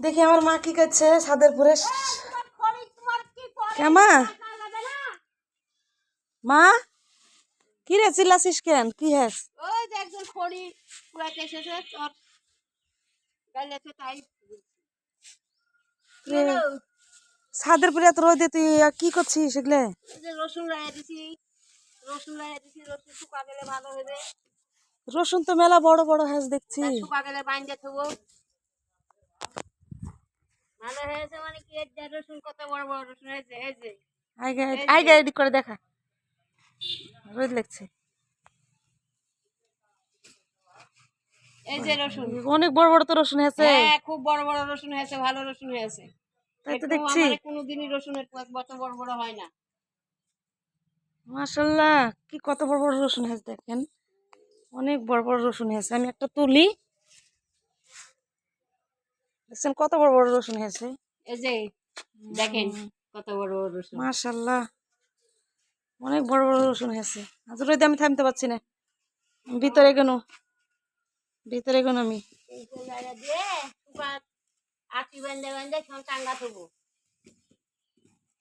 দেখি আমার মা কি করছে ছাদের পুরে। মা মা কি রে চিল্লাছিস কেন? কি হ্যাস? ওই যে একজন খড়ি কুড়াইতে এসেছে তোর গাইলেছে তাই ছাদের পুরে এত রোদে তুই কি করছিস এগুলো? যে রসুন লাগিয়ে দিছি রসুন শুকা গেলে ভালো হবে। রসুন তো মেলা বড় বড় হ্যাস দেখছি। শুকা গেলে বাইন্দে থবো ভালো হয়েছে। মানে কি এর যে রসুন কত বড় বড় রসুন হয়েছে। এই যে আইগা এদিক করে দেখা, রোদ লাগছে। এই যে রসুন অনেক বড় বড় তো রসুন হয়েছে। হ্যাঁ খুব বড় বড় রসুন হয়েছে, ভালো রসুন হয়েছে। তাই তো দেখছি। আমার কোনোদিনই রসুনের কত বড় বড় হয় না। মাশাআল্লাহ কি কত বড় বড় রসুন হয়েছে দেখেন, অনেক বড় বড় রসুন হয়েছে। আমি একটা তুলি, দেখছেন কত বড় বড় রসুন হয়েছে। এই যে দেখেন কত বড় বড় রসুন। মাশাআল্লাহ অনেক বড় বড় রসুন হয়েছে। আজ রোদে আমি থামতে পারছি না, ভিতরে গেল আমি। দিয়ে আটি বেঁধে বেঁধে টাঙ্গা থবো।